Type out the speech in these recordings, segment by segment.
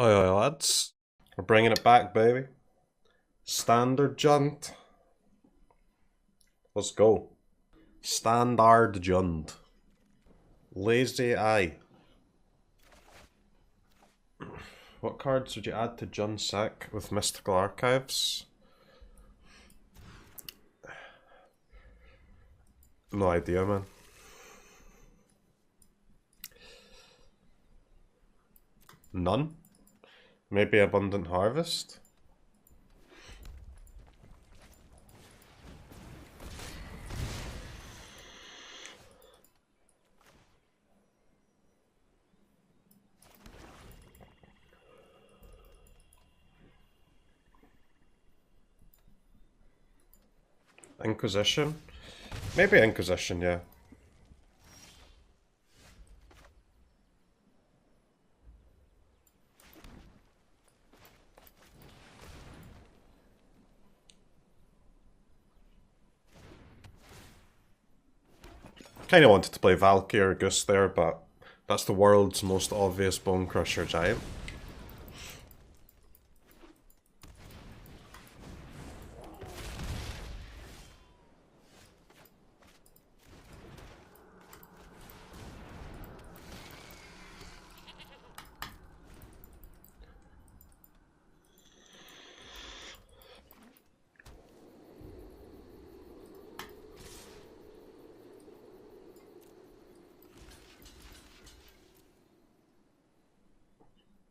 Oi, oi, lads. We're bringing it back, baby. Standard Jund. Let's go. Standard Jund. Lazy Eye. What cards would you add to Jund Sack with Mystical Archives? No idea, man. None? Maybe Abundant Harvest? Inquisition? Maybe Inquisition, yeah. Kinda wanted to play Valkyrie or Goose there, but that's the world's most obvious Bone Crusher Giant.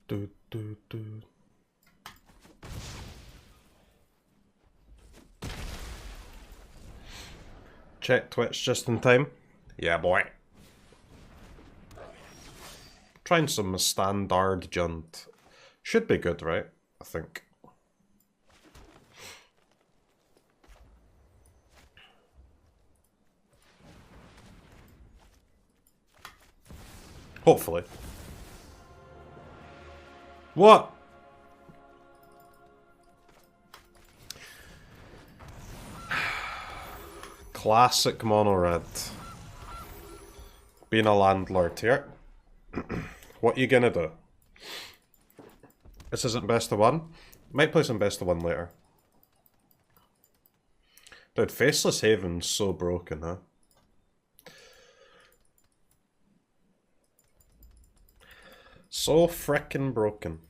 Do. Check Twitch just in time. Yeah, boy. Trying some standard Jund. Should be good, right? I think. Hopefully. What? Classic mono red. Being a landlord here. What you gonna do? This isn't best of one. Might play some best of one later. Dude, Faceless Haven's so broken, huh? So frickin' broken.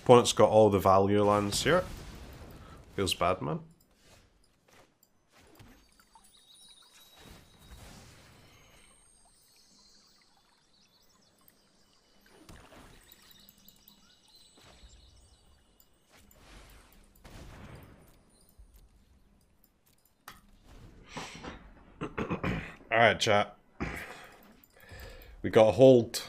Opponent's got all the value lands here. Feels bad, man. Alright, chat. We got a hold.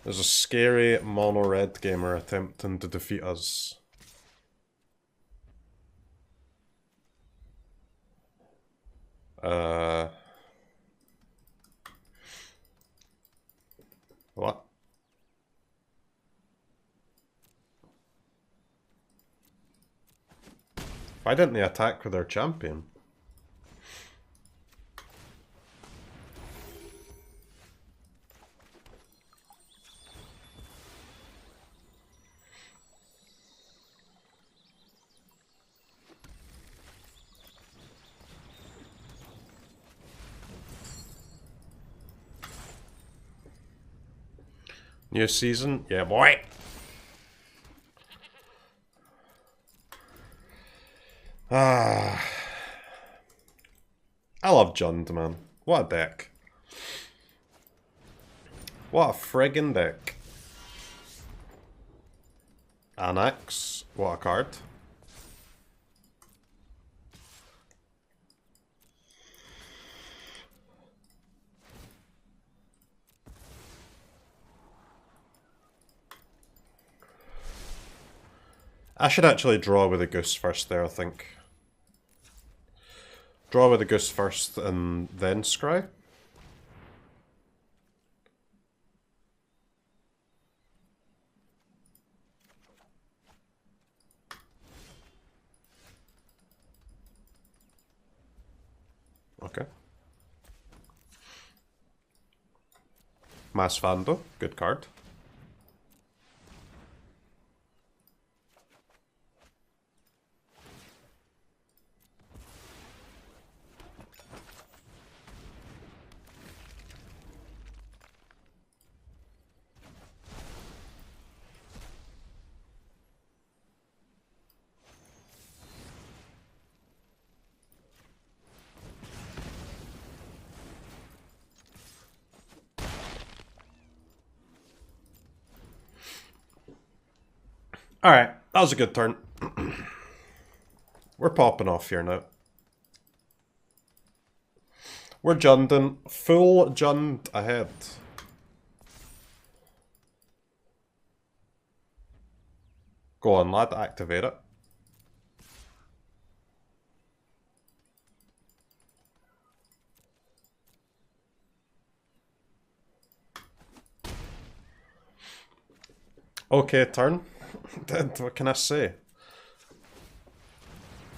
There's a scary mono red gamer attempting to defeat us. What? Why didn't they attack with their champion? New season? Yeah, boy! I love Jund, man. What a deck. What a friggin' deck. Annex. What a card. I should actually draw with a Goose first there, I think. Draw with a Goose first and then Scry. Okay. Mass Vando, good card. Alright, that was a good turn. We're popping off here now. We're Jundin, full Jund ahead. Go on, lad, activate it. Okay, turn. What can I say?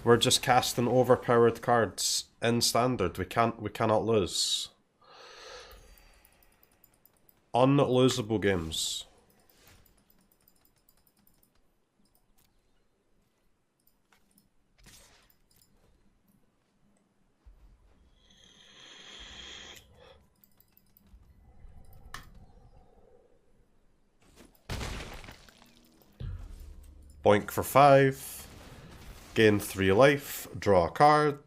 We're just casting overpowered cards in standard. We cannot lose. Unlosable games. Boink for 5. Gain 3 life. Draw a card.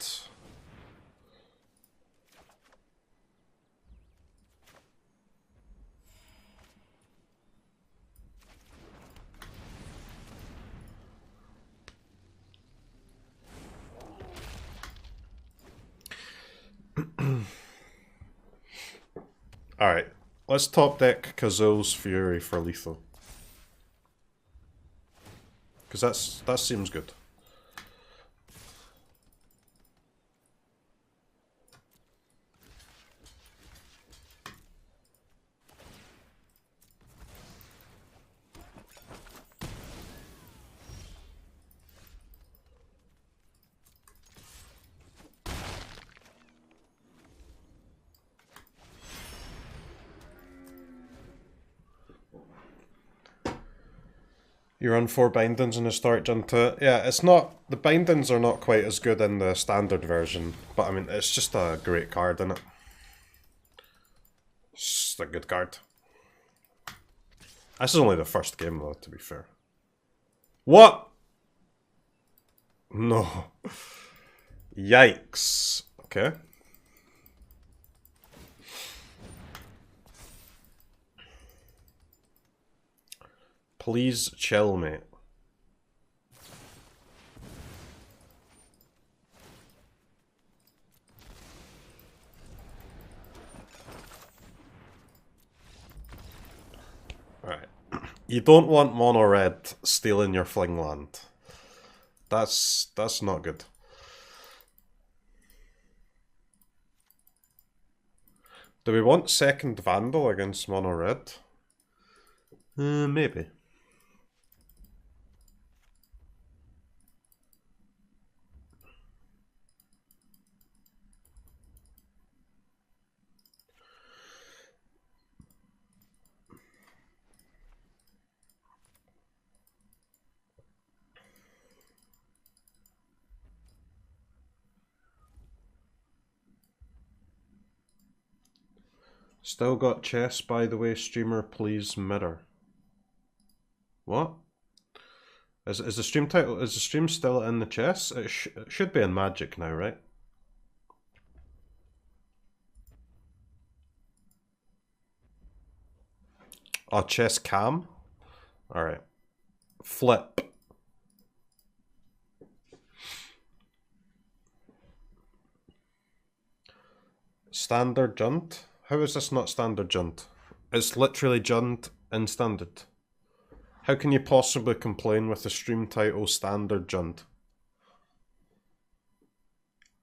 Alright, let's top deck Kazul's Fury for lethal. Because that seems good. You run 4 bindings in the start junta. Yeah, it's not... The bindings are not quite as good in the standard version. But I mean, it's just a great card, isn't it? It's just a good card. This is only the first game though, to be fair. What? No. Yikes. Okay. Please chill, mate. Alright. You don't want mono red stealing your fling land. That's not good. Do we want second Vandal against mono red? Maybe. Still got chess, by the way, streamer, please mirror. What? Is the stream title, is the stream still in the chess? It should be in Magic now, right? Oh, chess cam? Alright. Flip. Standard Junt? How is this not standard Junt? It's literally Junt in standard. How can you possibly complain with the stream title standard Junt?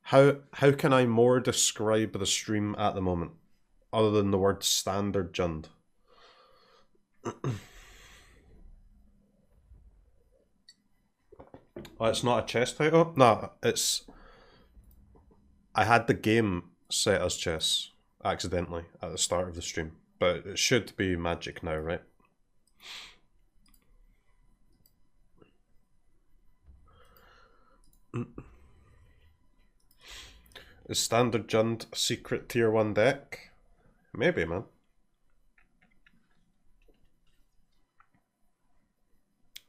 How can I more describe the stream at the moment other than the word standard Junt? Oh, it's not a chess title? No, it's... I had the game set as chess accidentally at the start of the stream, but it should be magic now, right? Is Standard Jund a secret tier 1 deck? Maybe, man.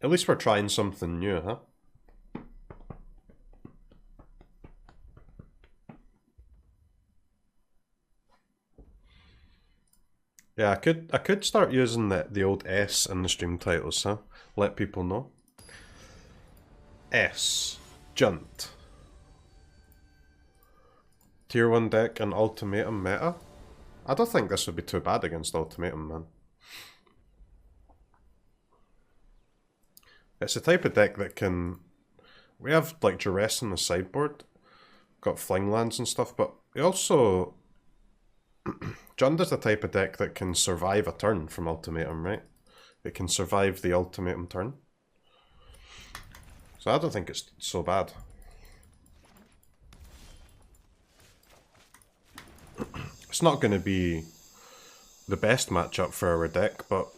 At least we're trying something new, huh? Yeah, I could start using the old S in the stream titles, huh? Let people know. S. Junt. Tier 1 deck and Ultimatum meta? I don't think this would be too bad against Ultimatum, man. It's the type of deck that can... We have, like, Duress in the sideboard. Got Fling lands and stuff, but we also... Jund is the type of deck that can survive a turn from Ultimatum, right? It can survive the Ultimatum turn. So I don't think it's so bad. It's not going to be the best matchup for our deck, but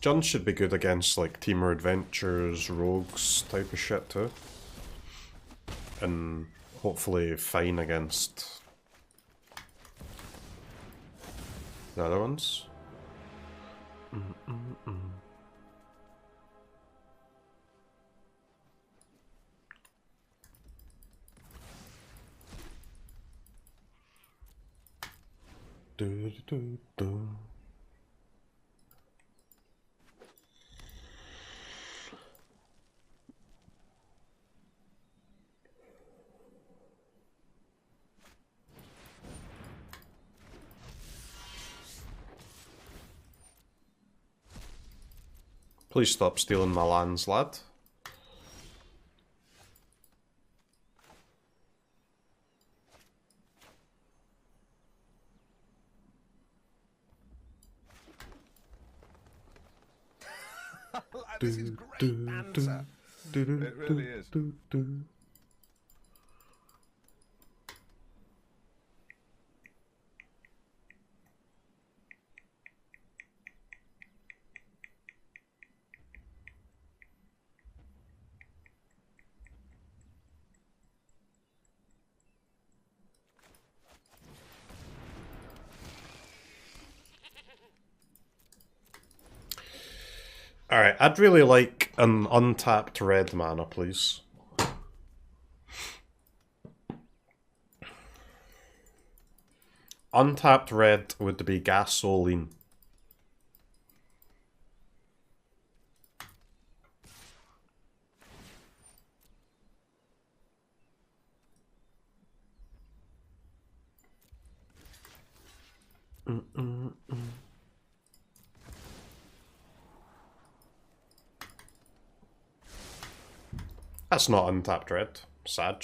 Jund should be good against like Teamer Adventures, Rogues type of shit too. And hopefully fine against the other ones. Please stop stealing my lands, lad. This is great answer. It really is. Alright, I'd really like an untapped red mana, please. Untapped red would be gasoline. That's not untapped red. Sag.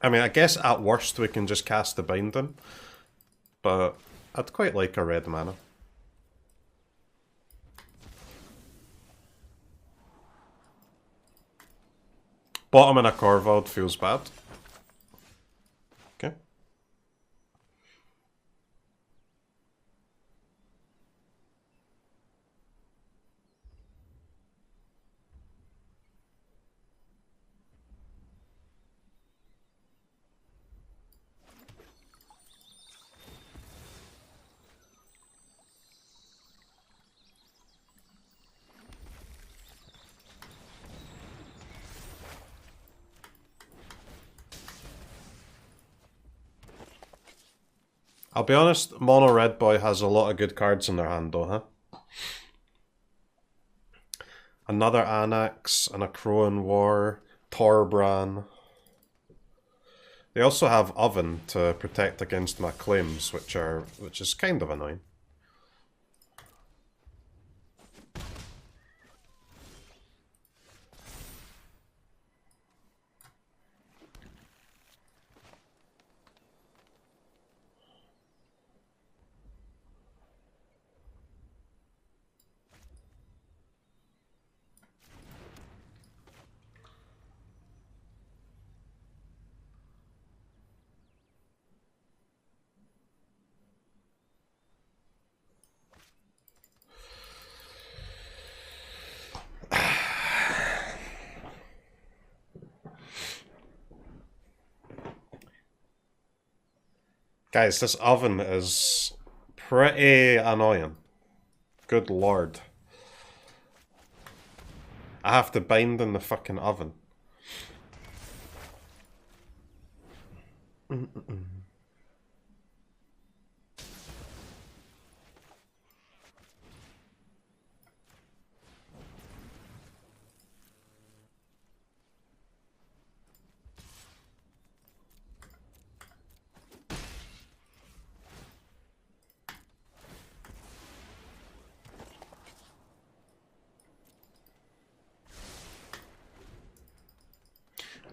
I mean, I guess at worst we can just cast the Binding, but I'd quite like a red mana. Bottom in a Corvold feels bad. Okay. I'll be honest, Mono Red Boy has a lot of good cards in their hand though, huh? Another Anax, and a Crowan War, Torbran. They also have Oven to protect against my claims, which is kind of annoying. Guys, this oven is pretty annoying. Good lord. I have to bind in the fucking oven.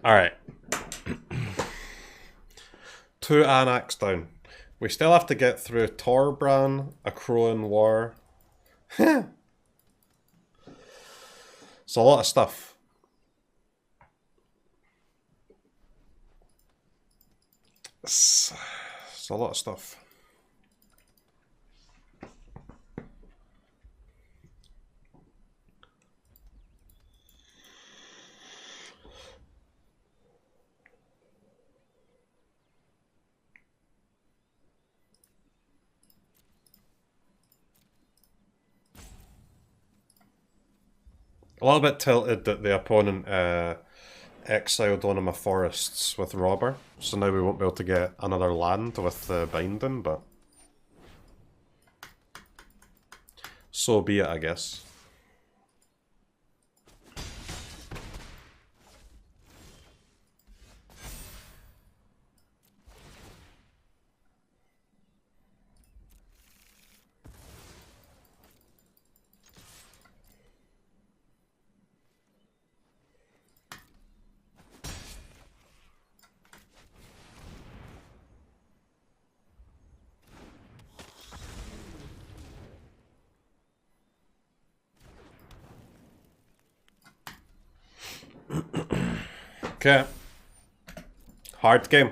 Alright. 2 Annex down. We still have to get through Torbran, a Crowan War. It's a lot of stuff. It's a lot of stuff. A little bit tilted that the opponent exiled one of my forests with Robber, so now we won't be able to get another land with the binding, but so be it, I guess. Okay. Hard game.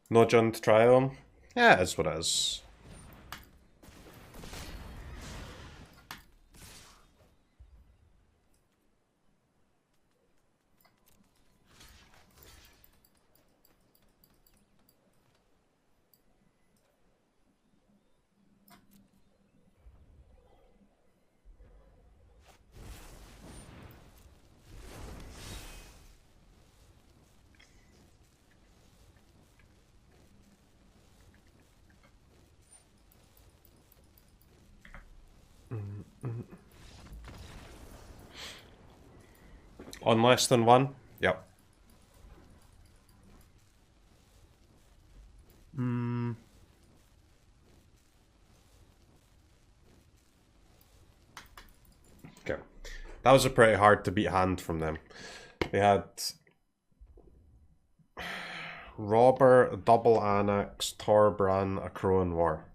No John to try on. Yeah, it is what it is. On less than one? Yep. Okay. That was a pretty hard to beat hand from them. They had Robber, Double Annex, Torbran, a Crowan War.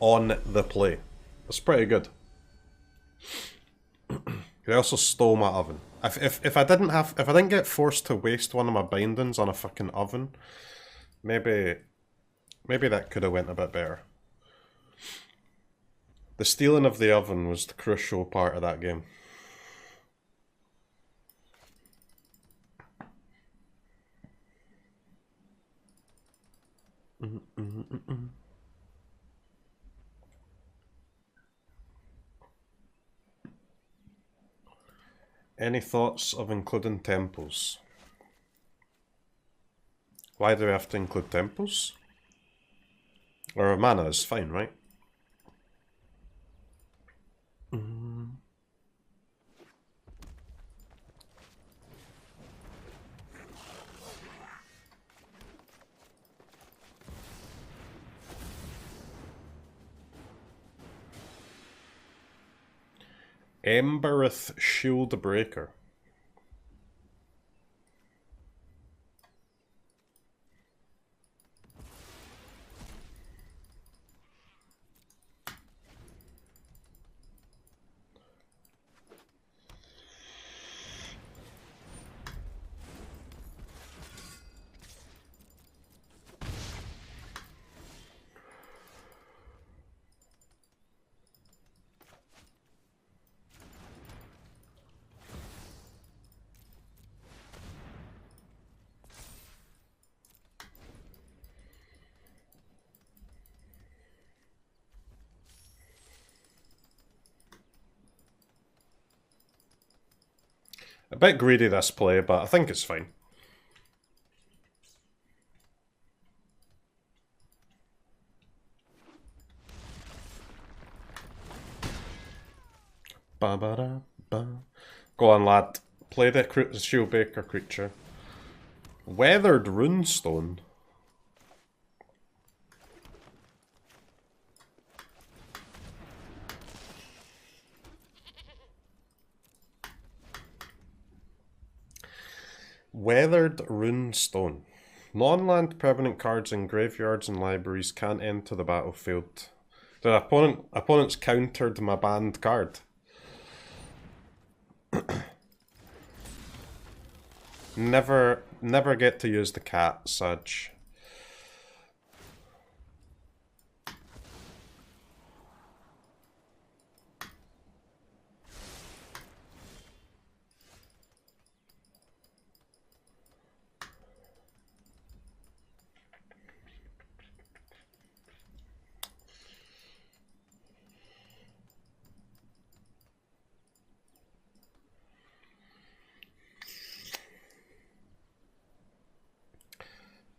On the play. That's pretty good. They also stole my oven. If I didn't get forced to waste one of my bindings on a fucking oven, maybe that could have went a bit better. The stealing of the oven was the crucial part of that game. Any thoughts of including temples? Why do we have to include temples? Or mana is fine, right? Embereth Shield Breaker. A bit greedy this play, but I think it's fine. Ba ba da ba. Go on, lad. Play the Shieldbreaker creature. Weathered Runestone. Weathered Runestone. Non-land permanent cards in graveyards and libraries can't enter the battlefield. The opponent's countered my banned card. Never get to use the cat, Saj.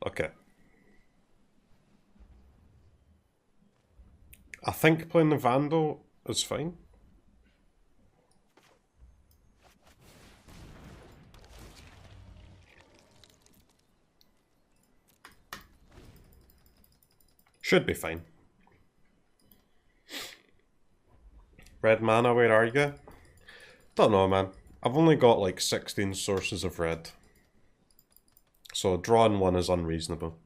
Okay. I think playing the Vandal is fine. Should be fine. Red mana, where are you? Don't know, man. I've only got like 16 sources of red. So drawing one is unreasonable.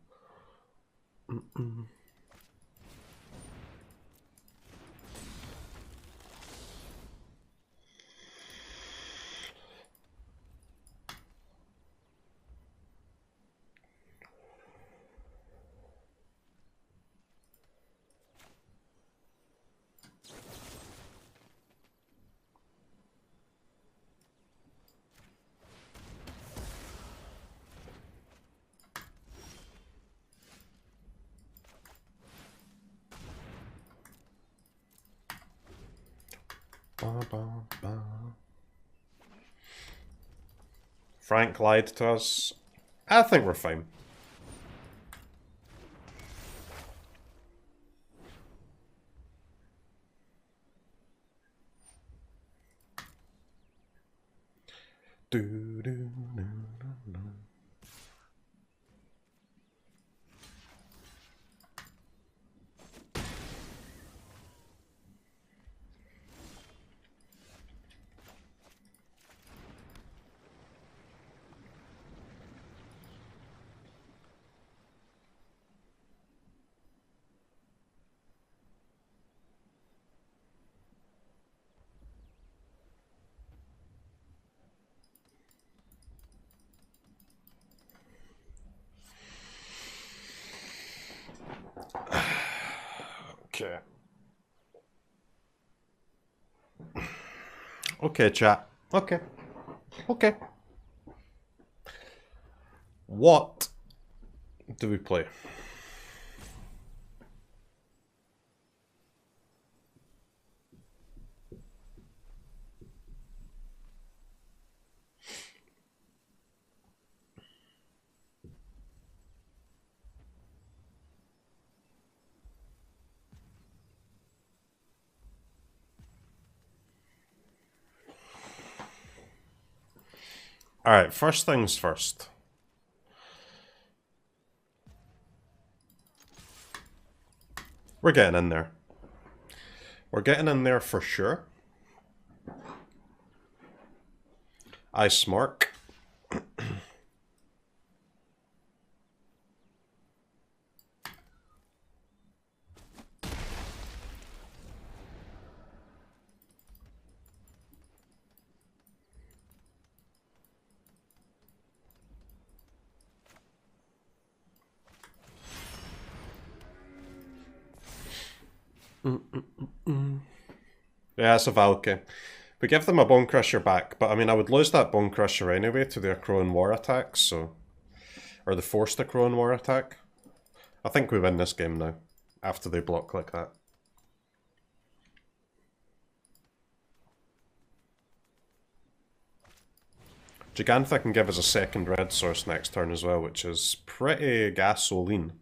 Frank lied to us. I think we're fine. Okay. Okay, chat. Okay. Okay. What do we play? Alright, first things first. We're getting in there. We're getting in there for sure. I smirk. Yeah, it's a Valky. We give them a Bone Crusher back, but I mean, I would lose that Bone Crusher anyway to their Crow and War attacks, so... Or the forced Crow and War attack. I think we win this game now, after they block like that. Gigantha can give us a second red source next turn as well, which is pretty gasoline.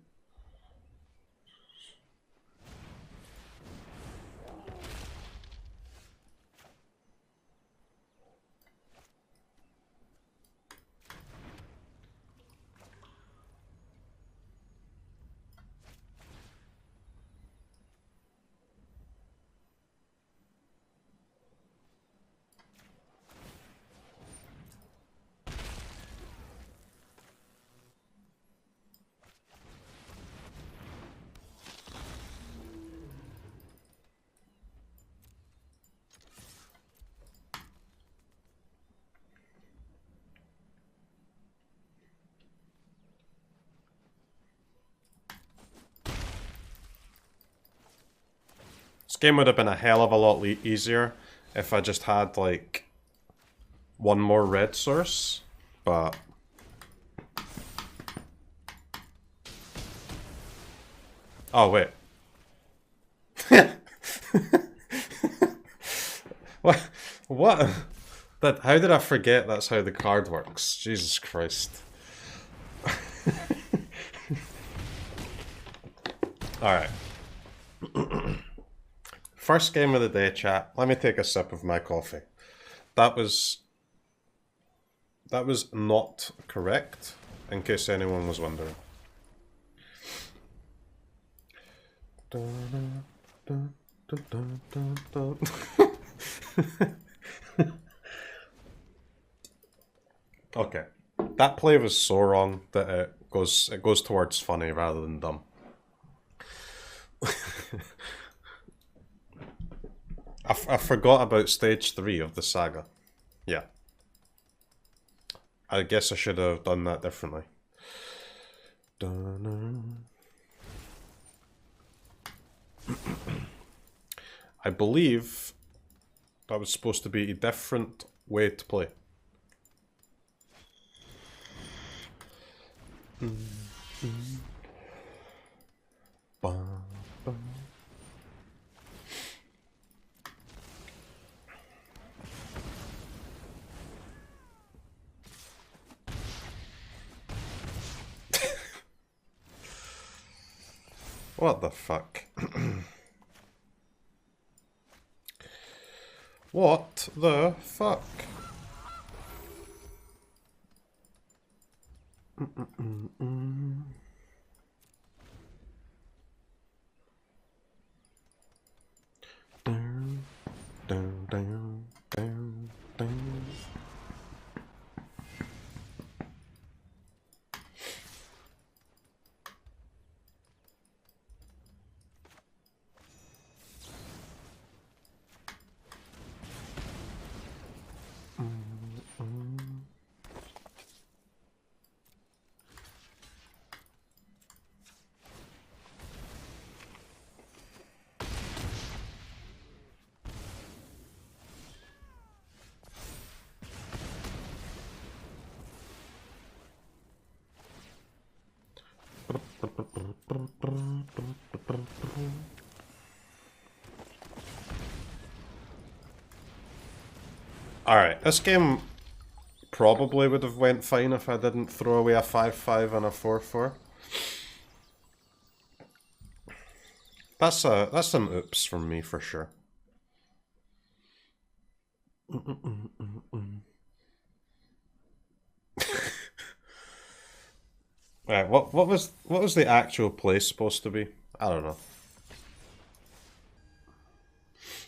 This game would have been a hell of a lot easier if I just had, like, one more red source, but... Oh, wait. What? What? How did I forget that's how the card works? Jesus Christ. Alright. First game of the day, chat. Let me take a sip of my coffee. That was not correct, in case anyone was wondering. Okay. That play was so wrong that it goes towards funny rather than dumb. I forgot about stage 3 of the saga. Yeah. I guess I should have done that differently. I believe that was supposed to be a different way to play. What the fuck? What the fuck? Alright, this game probably would have went fine if I didn't throw away a 5-5 and a 4-4. That's an oops from me for sure. Right, what was the actual play supposed to be? I don't know.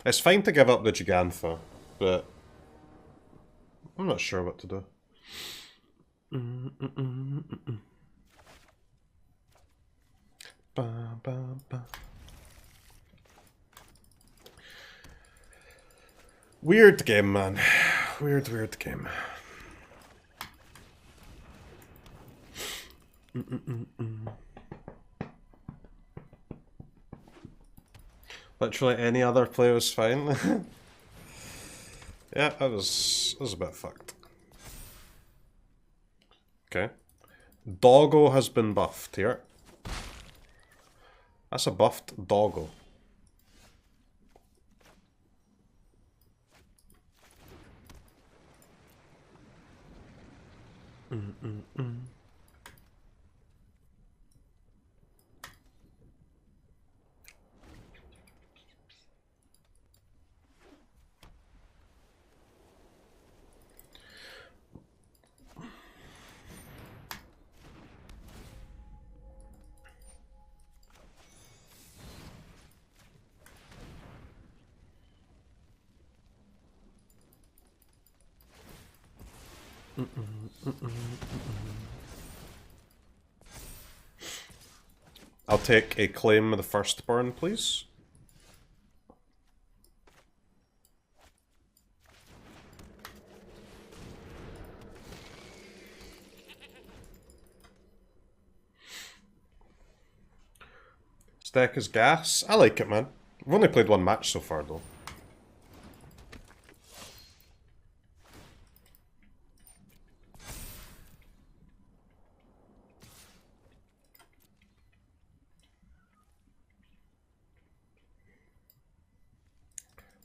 It's fine to give up the Gigantha, but I'm not sure what to do. Weird game, man. Weird game. Literally any other play was fine. Yeah, that was a bit fucked. Okay. Doggo has been buffed here. That's a buffed Doggo. I'll take a claim of the firstborn, please. This deck is gas. I like it, man. I've only played one match so far, though.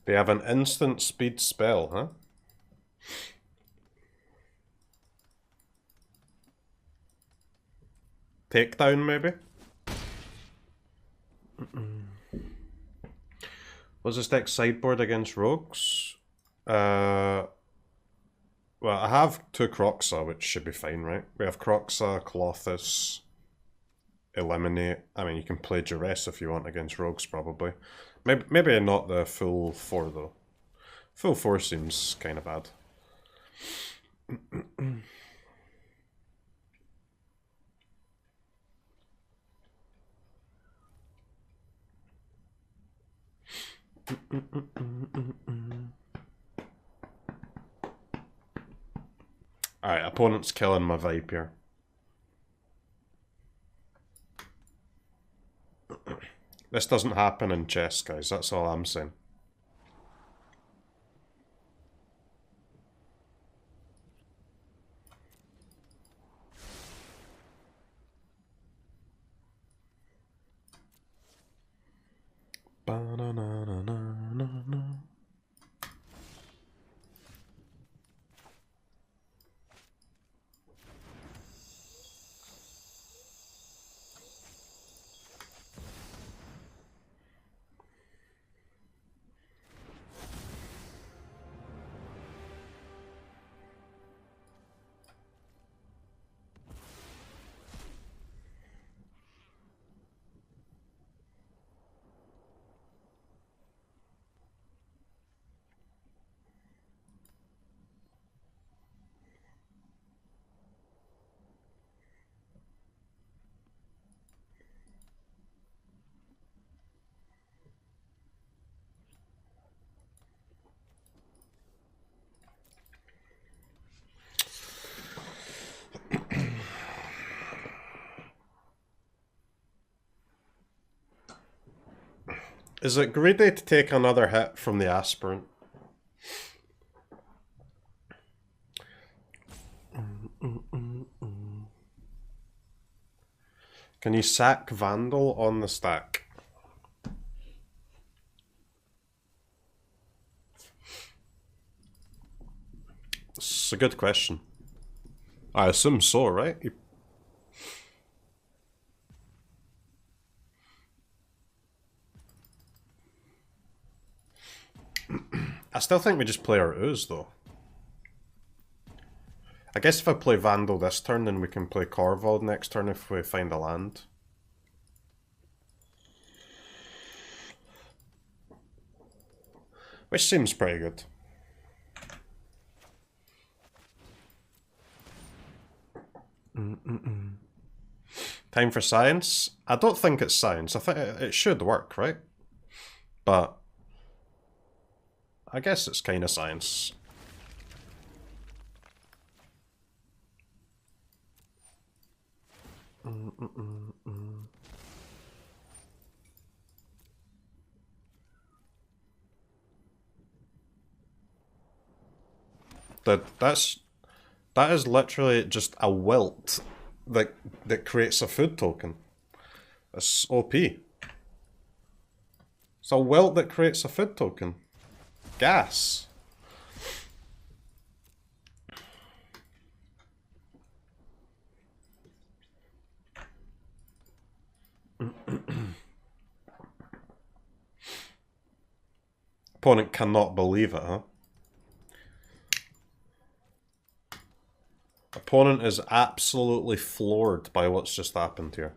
They have an instant speed spell, huh? Takedown, maybe? Was this deck sideboard against rogues? Well, I have 2 CROKEYZ, which should be fine, right? We have CROKEYZ, Colossus, Eliminate. I mean, you can play Duress if you want against rogues, probably. Maybe not the full 4, though. Full 4 seems kind of bad. Alright, opponent's killing my vibe here. This doesn't happen in chess, guys. That's all I'm saying. Ba-na-na-na-na-na-na. Is it greedy to take another hit from the aspirant? Can you sack Vandal on the stack? It's a good question. I assume so, right? I still think we just play our ooze, though. I guess if I play Vandal this turn, then we can play Corvold next turn if we find a land. Which seems pretty good. Time for science? I don't think it's science. I think it should work, right? But I guess it's kind of science. That is literally just a wilt that creates a food token. It's OP. It's a wilt that creates a food token. Gas. Opponent cannot believe it, huh? Opponent is absolutely floored by what's just happened here.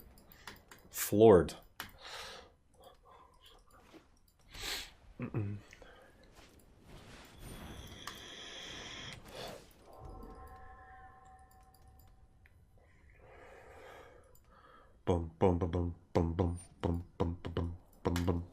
Floored. Boom, boom, boom, boom, boom, boom, boom, boom, boom, boom, boom.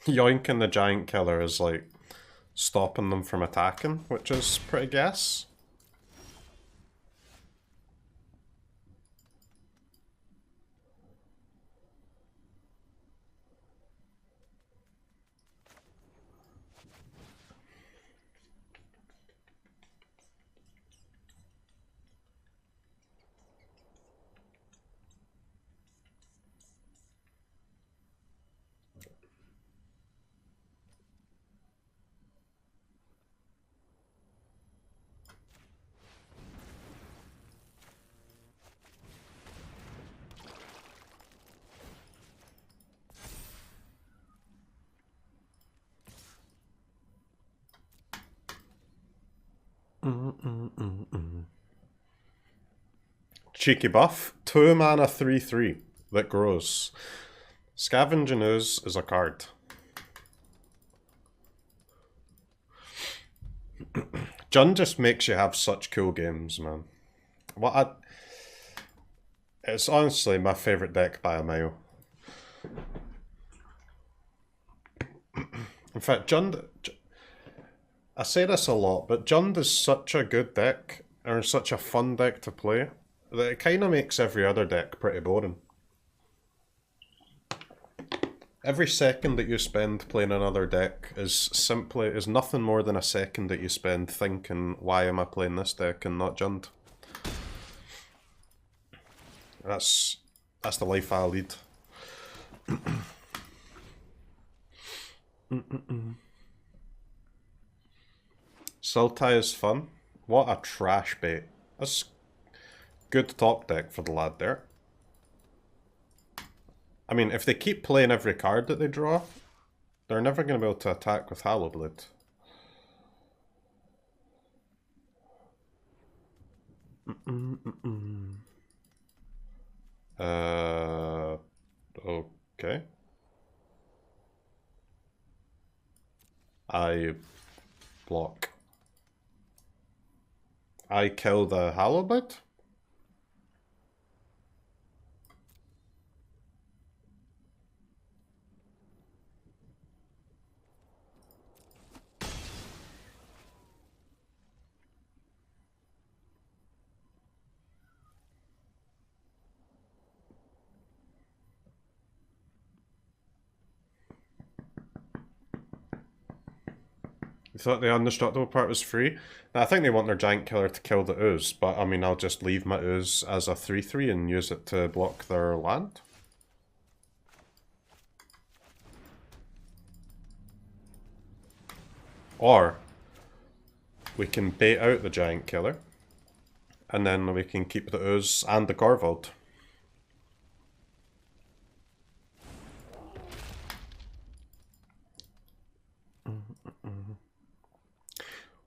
Yoinking the giant killer is like stopping them from attacking, which is pretty gas. Cheeky buff. 2 mana 3/3 that grows. Scavenging Ooze is a card. Jund just makes you have such cool games, man. It's honestly my favourite deck by a mile. In fact, Jund... I say this a lot, but Jund is such a good deck, or such a fun deck to play, that it kind of makes every other deck pretty boring. Every second that you spend playing another deck is nothing more than a second that you spend thinking, why am I playing this deck and not Jund? That's the life I lead. Sultai is fun. What a trash bait. That's good top deck for the lad there. I mean, if they keep playing every card that they draw, they're never going to be able to attack with Hallowblade. Okay. I block. I kill the Hallowblade? You thought the undestructible part was free? Now, I think they want their giant killer to kill the ooze, but I mean, I'll just leave my ooze as a 3/3 and use it to block their land. Or we can bait out the giant killer, and then we can keep the ooze and the Corvold.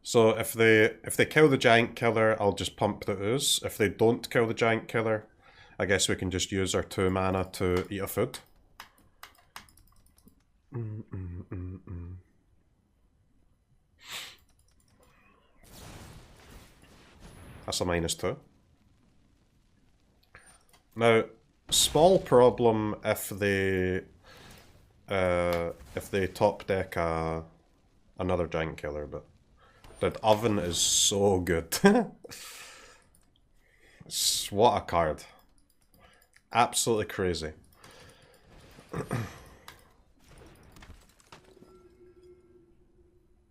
So if they kill the giant killer, I'll just pump the ooze. If they don't kill the giant killer, I guess we can just use our 2 mana to eat a food. That's a -2. Now, small problem if they top deck another giant killer, but that oven is so good. What a card. Absolutely crazy. Okay,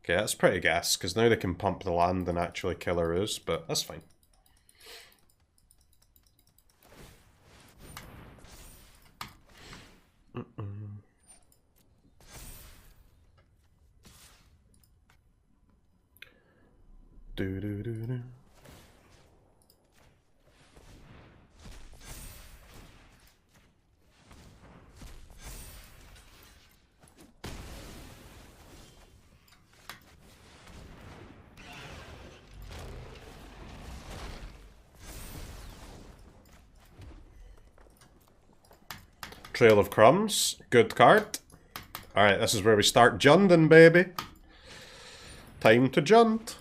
that's pretty gas, because now they can pump the land and actually kill our ooze, but that's fine. Trail of Crumbs, good card. Alright, this is where we start junding, baby. Time to junt.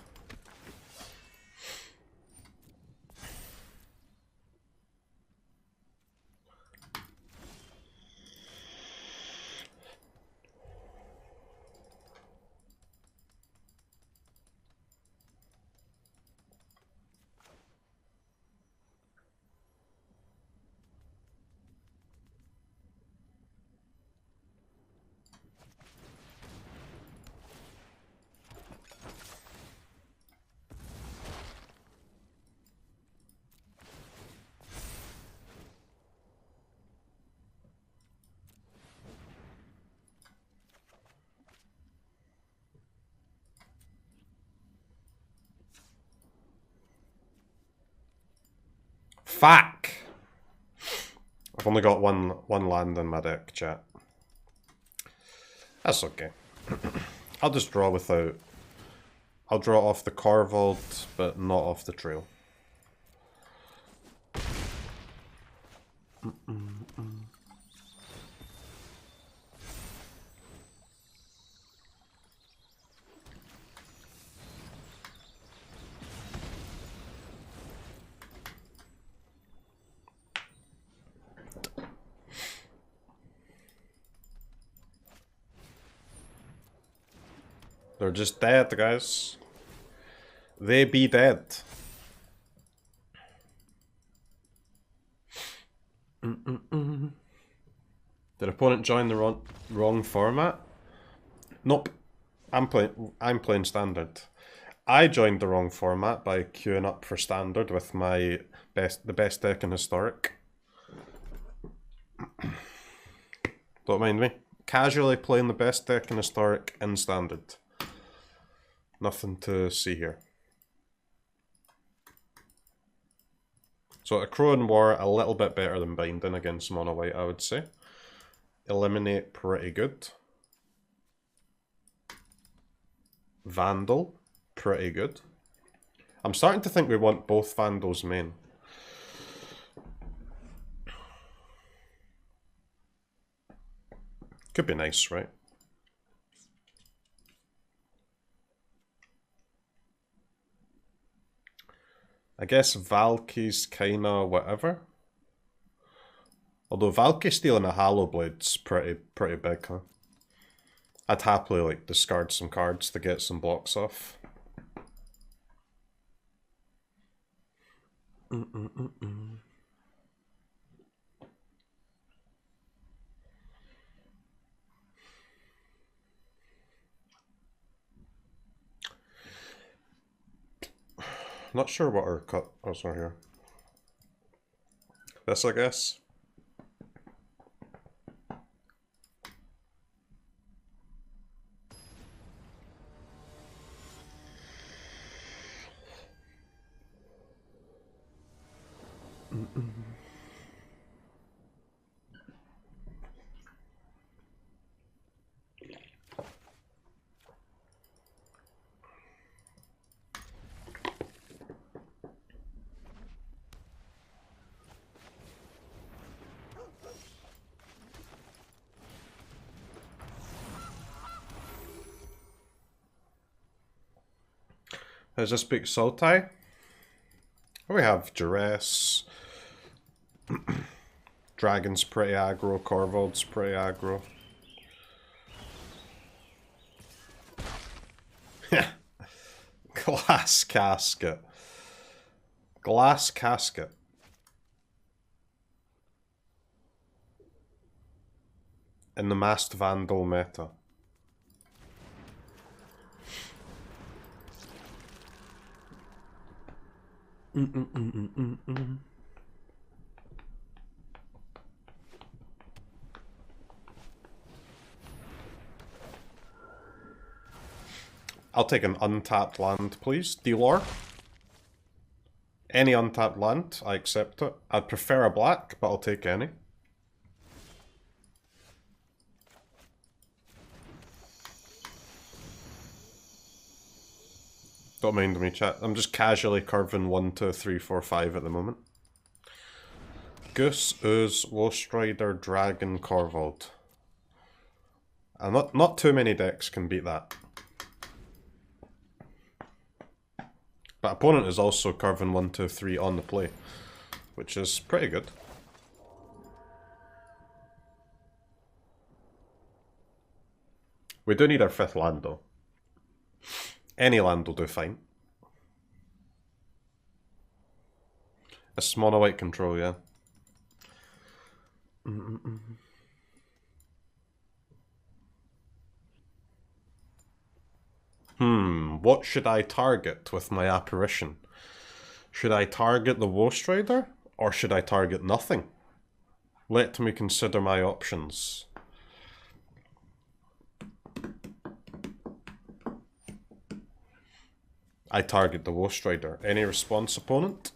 Fuck! I've only got one land in my deck, chat. That's okay. I'll just draw without... I'll draw off the Corvold, but not off the trail. They're just dead, guys. They be dead. Did opponent join the wrong format? Nope. I'm playing standard. I joined the wrong format by queuing up for standard with the best deck in historic. Don't mind me. Casually playing the best deck in historic in standard. Nothing to see here. So a Crow and War, a little bit better than Binding against Mono White, I would say. Eliminate, pretty good. Vandal, pretty good. I'm starting to think we want both Vandals main. Could be nice, right? I guess Valky's kinda whatever. Although Valky stealing a Hollow Blade's pretty big, huh? I'd happily like discard some cards to get some blocks off. Not sure what our cut was are here. This, I guess. Does this speak Sultai? We have Duress. Dragon's pretty aggro, Corvold's pretty aggro. Glass Casket. Glass Casket. In the Masked Vandal meta. I'll take an untapped land, please. Dealer. Any untapped land, I accept it. I'd prefer a black, but I'll take any. Don't mind me, chat. I'm just casually curving 1, 2, 3, 4, 5 at the moment. Goose, Ooze, Lost Rider, Dragon, Corvold. And not too many decks can beat that. But opponent is also curving 1, 2, 3 on the play, which is pretty good. We do need our 5th land though. Any land will do fine. A mono white control, yeah. What should I target with my apparition? Should I target the Lost Rider, or should I target nothing? Let me consider my options. I target the Lost Rider. Any response, opponent?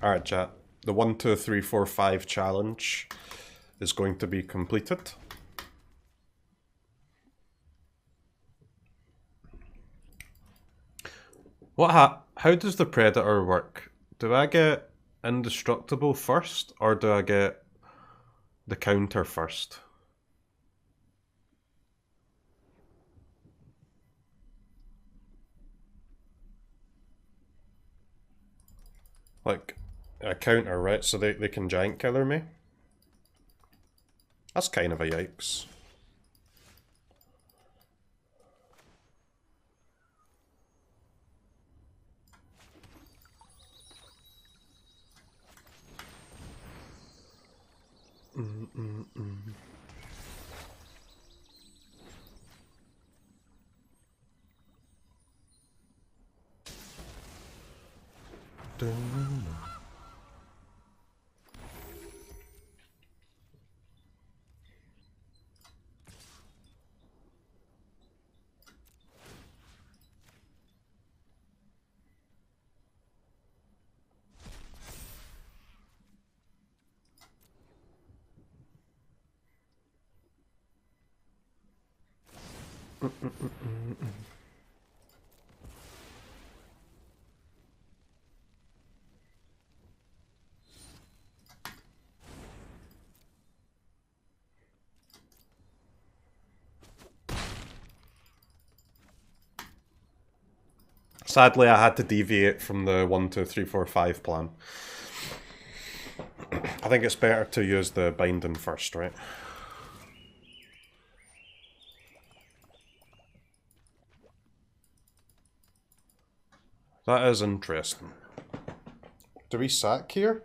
Alright, chat. The 1, 2, 3, 4, 5 challenge is going to be completed. How does the Predator work? Do I get indestructible first, or do I get the counter first? Like, a counter, right? So they can giant killer me? That's kind of a yikes. Sadly, I had to deviate from the 1, 2, 3, 4, 5 plan. I think it's better to use the binding first, right? That is interesting. Do we sack here?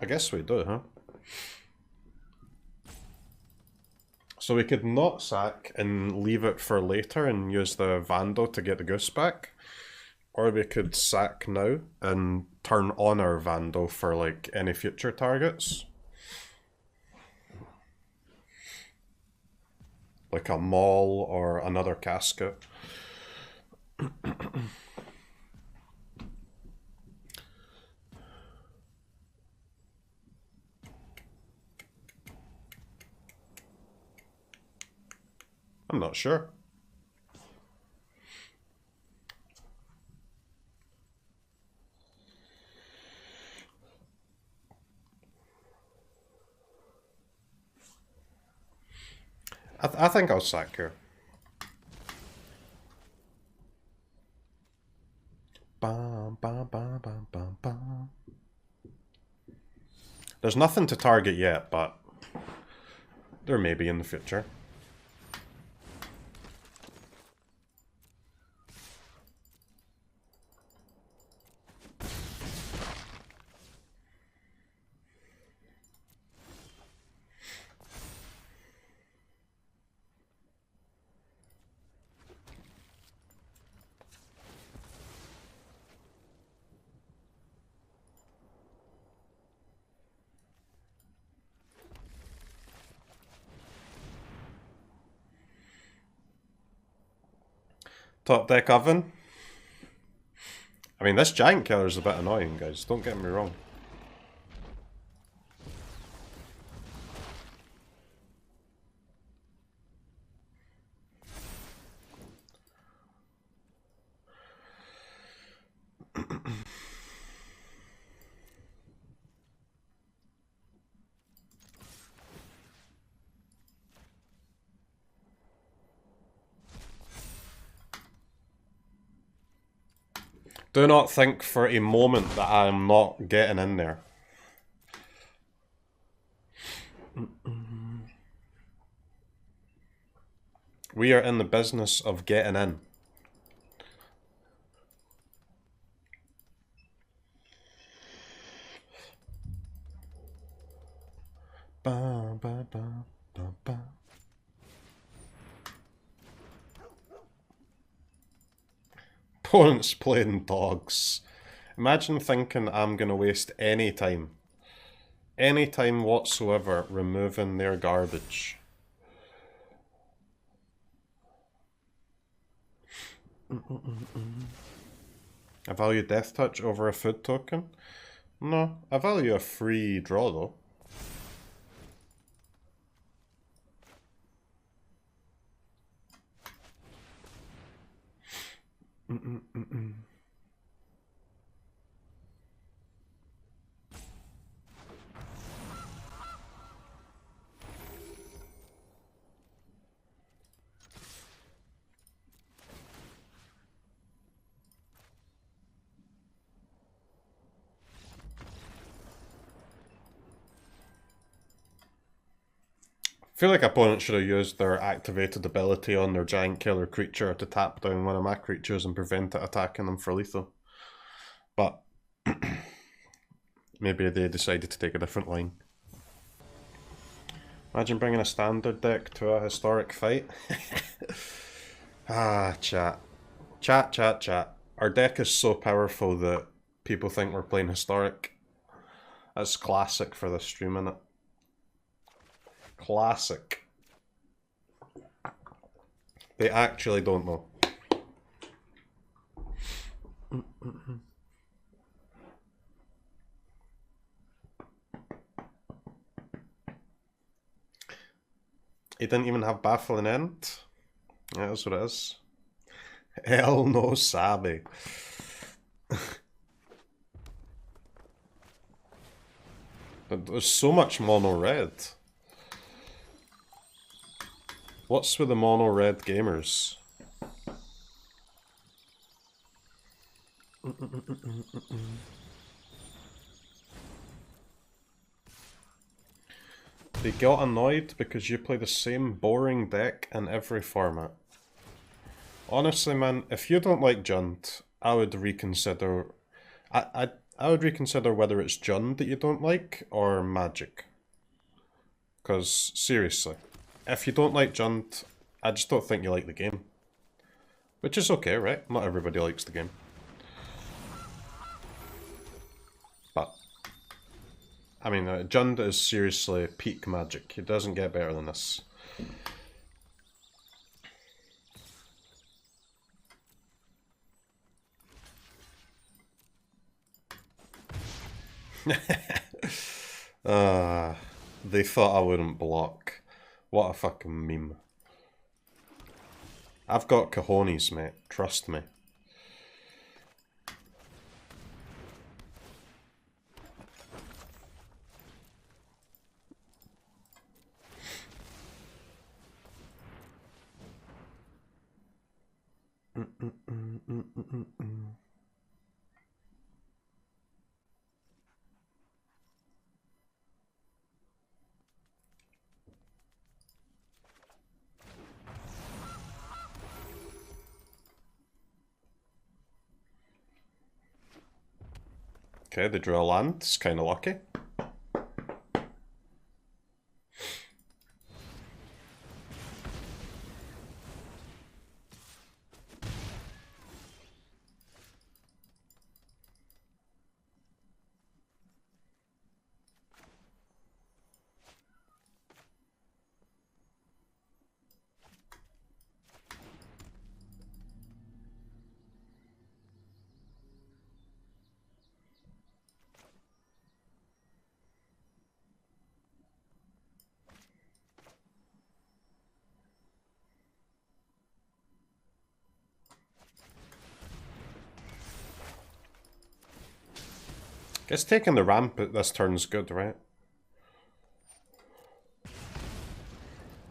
I guess we do, huh? So we could not sack and leave it for later and use the Vandal to get the Goose back. Or we could sack now and turn on our Vandal for like any future targets. Like a Maul or another Casket. I'm not sure. I think I'll sack here. Bam, bam, bam, bam, bam, bam. There's nothing to target yet, but there may be in the future. Top deck oven. I mean, this giant killer is a bit annoying, guys. Don't get me wrong. Do not think for a moment that I am not getting in there. We are in the business of getting in. Ba, ba, ba, ba, ba. Opponents playing dogs. Imagine thinking I'm going to waste any time whatsoever removing their garbage. I value Death Touch over a food token? No, I value a free draw though. I feel like opponents should have used their activated ability on their giant killer creature to tap down one of my creatures and prevent it attacking them for lethal. But maybe they decided to take a different line. Imagine bringing a standard deck to a historic fight. Chat. Chat. Our deck is so powerful that people think we're playing historic. That's classic for this stream, innit? Classic. They actually don't know. He didn't even have Baffling End. Yeah, that's what it is. Hell no, Sabi. But there's so much mono red. What's with the mono red gamers? They got annoyed because you play the same boring deck in every format. Honestly, man, if you don't like Jund, I would reconsider. I would reconsider whether it's Jund that you don't like or Magic. Because seriously, if you don't like Jund, I just don't think you like the game. Which is okay, right? Not everybody likes the game. But I mean, Jund is seriously peak Magic. It doesn't get better than this. They thought I wouldn't block. What a fucking meme. I've got cojones, mate. Trust me. Okay, they drew a land. It's kind of lucky. Guess taking the ramp at this turn's good, right?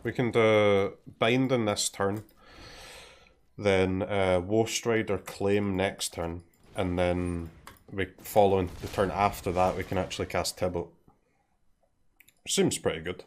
We can do bind in this turn, then Woe Rider claim next turn, and then we following the turn after that we can actually cast Tibble. Seems pretty good.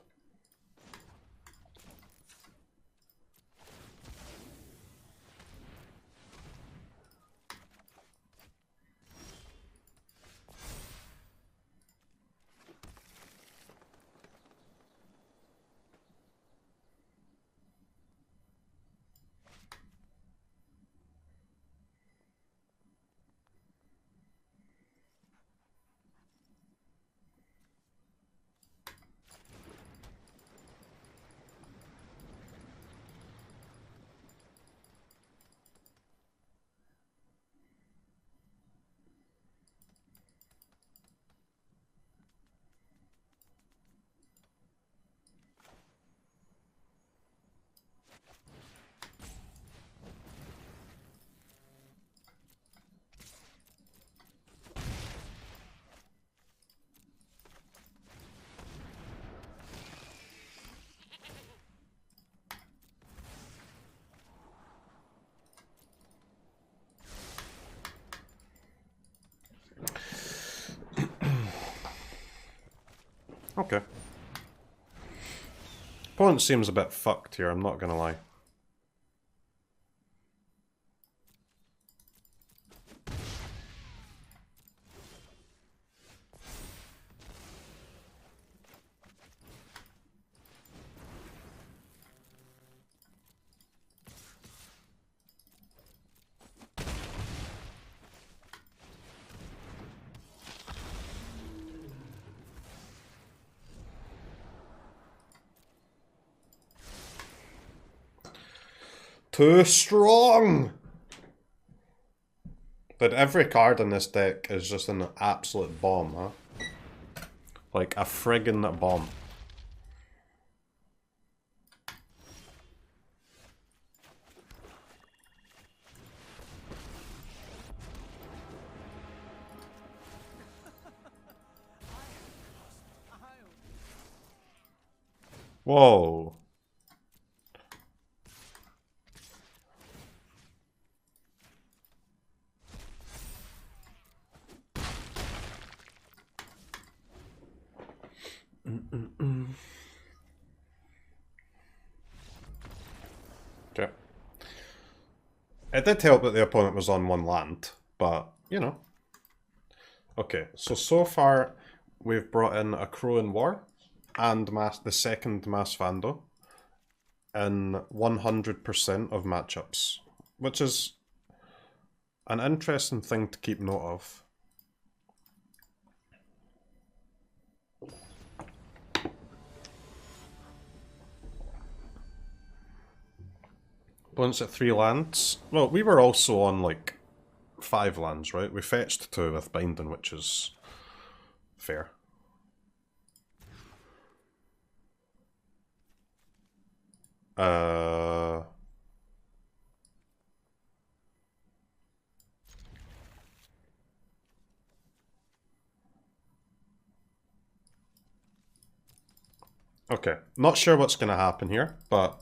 Okay. Opponent seems a bit fucked here, I'm not gonna lie. Too strong! But every card in this deck is just an absolute bomb, huh? Like a friggin' bomb. Whoa. Okay. It did help that the opponent was on one land, but, you know. Okay, so far we've brought in a Crow in War and the second Mass Vando in 100% of matchups, which is an interesting thing to keep note of. Once at 3 lands. Well, we were also on like 5 lands, right? We fetched 2 with binding, which is fair. Okay, not sure what's going to happen here, but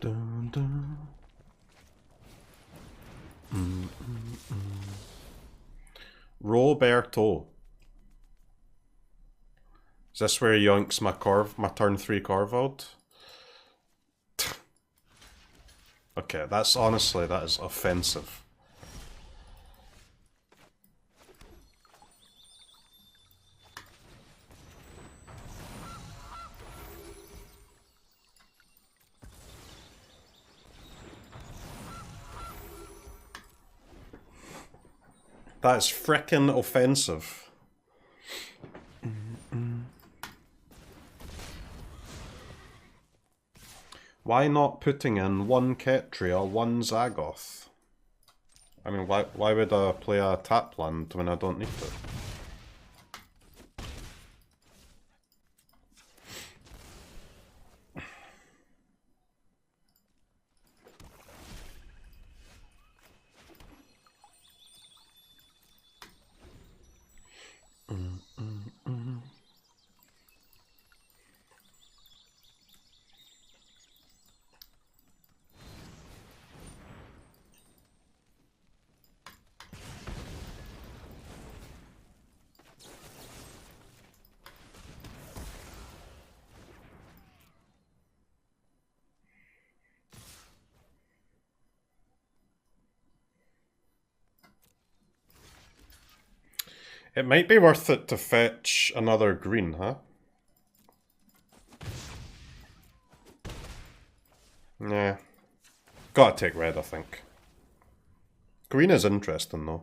dun, dun. Roberto. Is this where he yoinks my turn 3 Corvold? Okay, that's honestly, that is offensive. That is frickin' offensive. Why not putting in 1 Ketria, 1 Zagoth? I mean, why would I play a tap land when I don't need it? It might be worth it to fetch another green, huh? Nah. Gotta take red, I think. Green is interesting, though.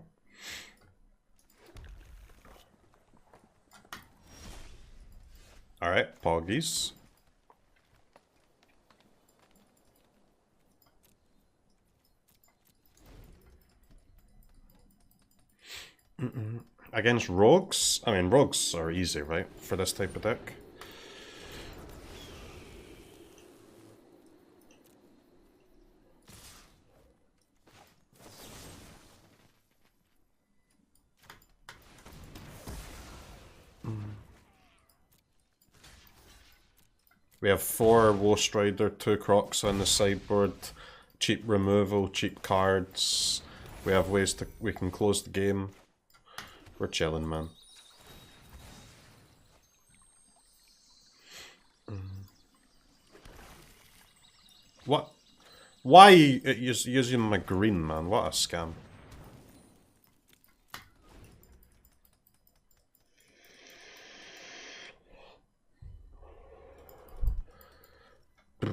Alright, Poggies. Against rogues? I mean, rogues are easy, right? For this type of deck. We have 4 Woe Strider, 2 Crocs on the sideboard, cheap removal, cheap cards. We have ways we can close the game. We're chilling, man. What? Why using my green, man? What a scam. I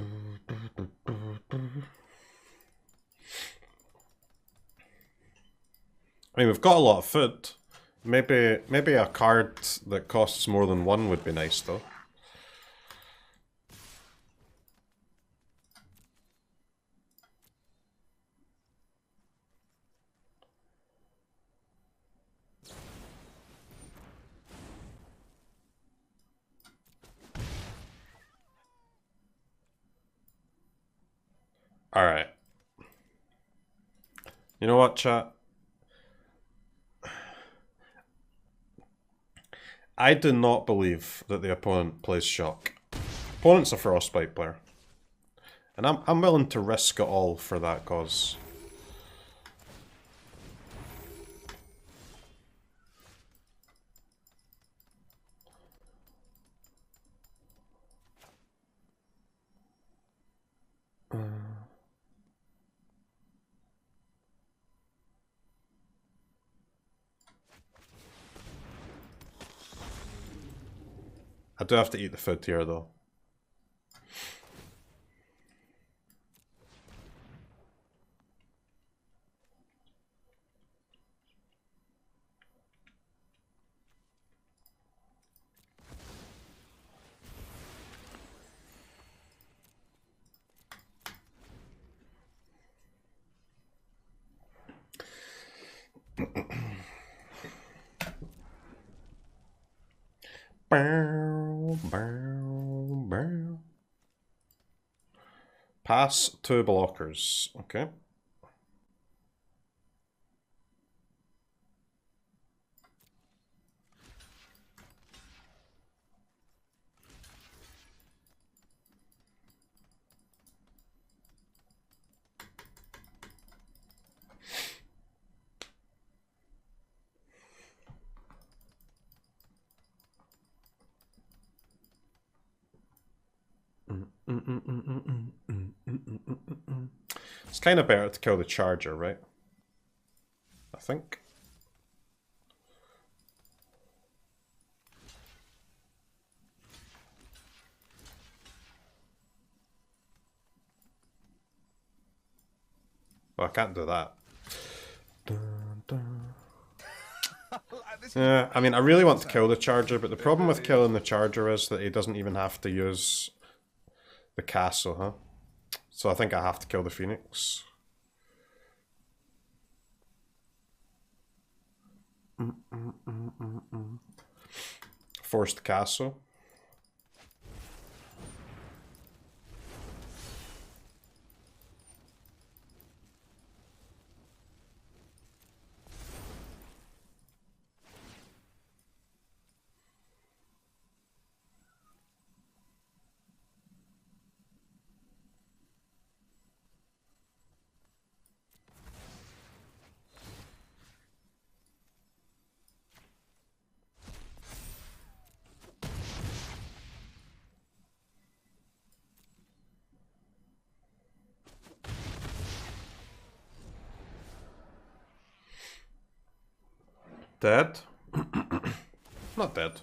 mean, we've got a lot of food. Maybe a card that costs more than 1 would be nice, though. Alright. You know what, chat? I do not believe that the opponent plays Shock. Opponent's a Frostbite player. And I'm willing to risk it all for that cause. I do have to eat the food here, though. Pass 2 blockers. Okay. It's kind of better to kill the charger, right? I think. Well, I can't do that. Yeah, I mean, I really want to kill the charger, but the problem with killing the charger is that he doesn't even have to use the castle, huh? So I think I have to kill the Phoenix. Forced castle. Dead? Not dead.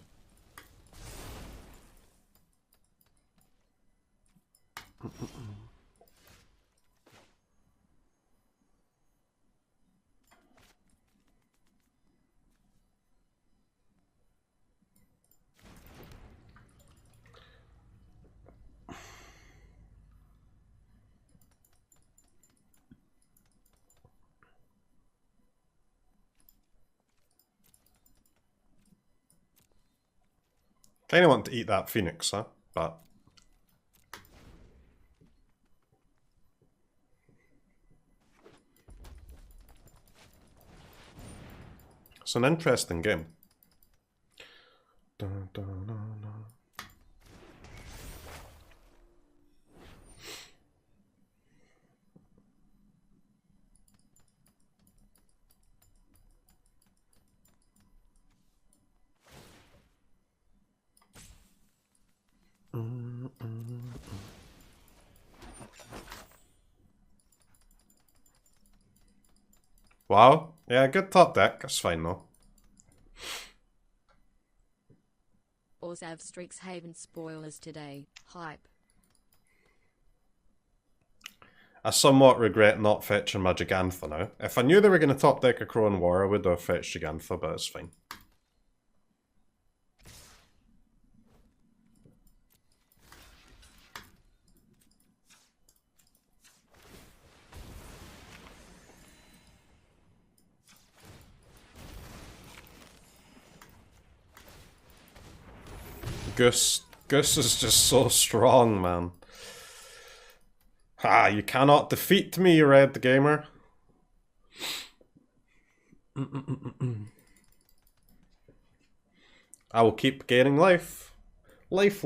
Kinda want to eat that Phoenix, huh? But it's an interesting game. Dun, dun, dun, dun. Wow. Yeah, good top deck. That's fine though. Also have Strixhaven spoilers today. Hype. I somewhat regret not fetching my Gigantha now. If I knew they were going to top deck a Crow and War, I would have fetched Gigantha, but it's fine. Goose is just so strong, man. Ah, you cannot defeat me, Red Gamer. I will keep gaining life. Life.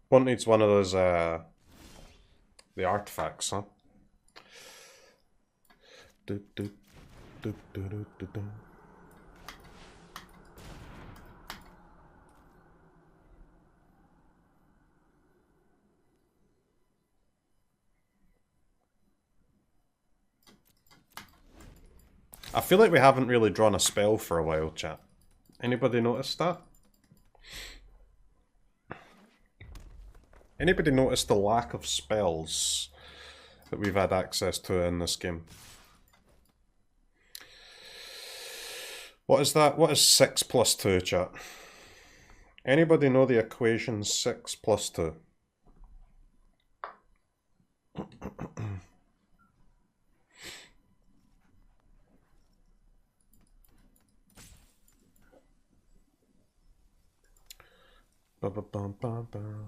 One needs one of those, the artifacts, huh? I feel like we haven't really drawn a spell for a while, chat. Anybody notice that? Anybody notice the lack of spells that we've had access to in this game? What is that? What is 6 plus 2, chat? Anybody know the equation 6 plus 2? Ba-ba-bum-bum-bum.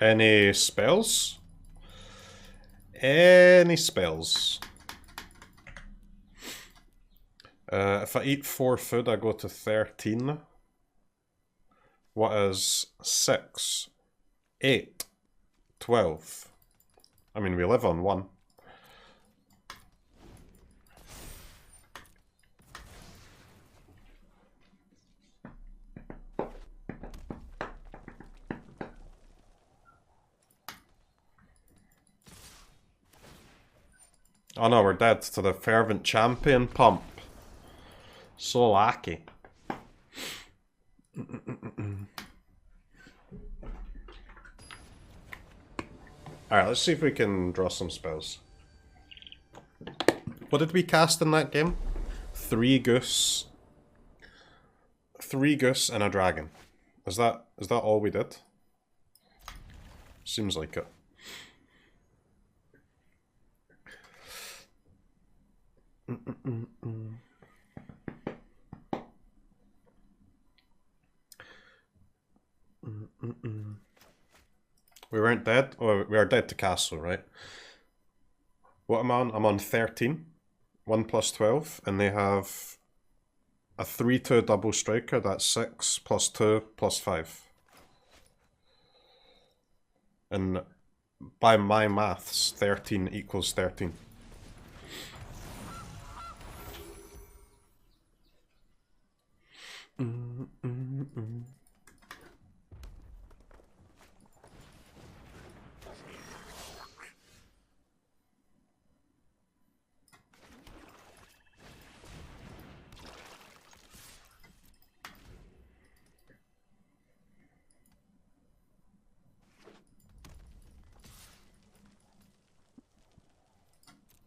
Any spells? Any spells? If I eat 4 food, I go to 13. What is 6? 8? 12? I mean, we live on 1. Oh no, we're dead to the fervent champion pump. So lucky. Alright, let's see if we can draw some spells. What did we cast in that game? 3 goose. 3 goose and a dragon. Is that all we did? Seems like it. We weren't dead? Oh, we are dead to castle, right? What am I on? I'm on 13. 1 plus 12. And they have a 3-2 double striker. That's 6 plus 2 plus 5. And by my maths, 13 equals 13.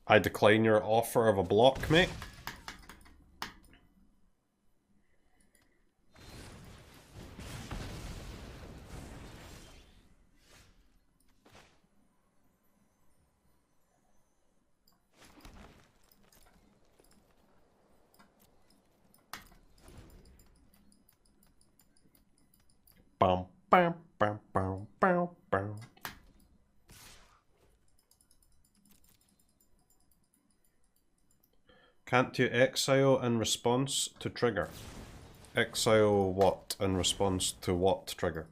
I decline your offer of a block, mate. Bum, bum, bum, bum, bum, bum. Can't you exile in response to trigger? Exile what in response to what trigger?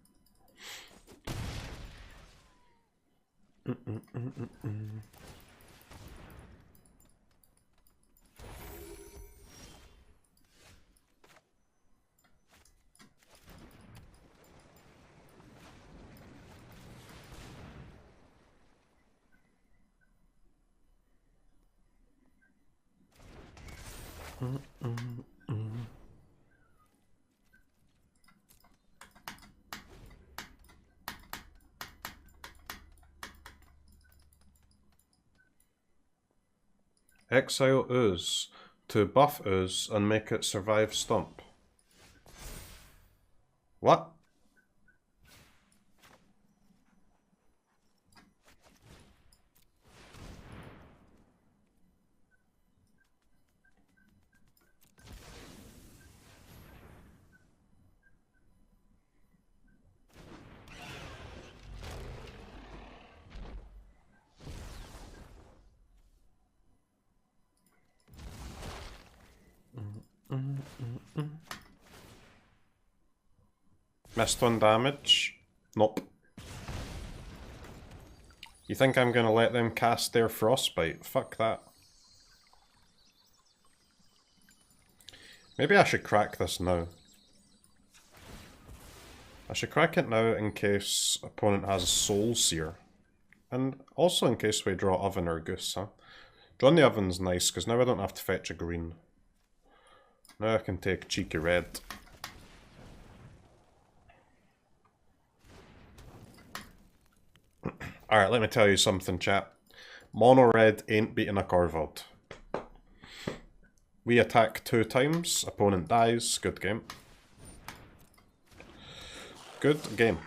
Exile ooze to buff ooze and make it survive stomp. What? Missed on damage? Nope. You think I'm gonna let them cast their frostbite? Fuck that. Maybe I should crack this now. I should crack it now in case opponent has Soul Seer. And also in case we draw Oven or Goose, huh? Drawing the Oven's nice, because now I don't have to fetch a green. Now I can take cheeky red. Alright, let me tell you something, chat. Mono red ain't beating a Corvold. We attack 2 times, opponent dies, good game. Good game.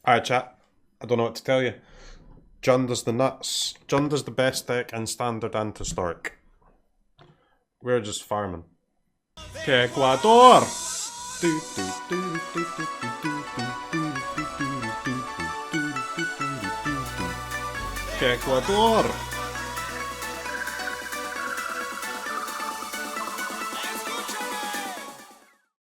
Alright, chat. I don't know what to tell you. Jund does the nuts. Jund does the best deck in standard and historic. We're just farming. Ecuador! Ecuador!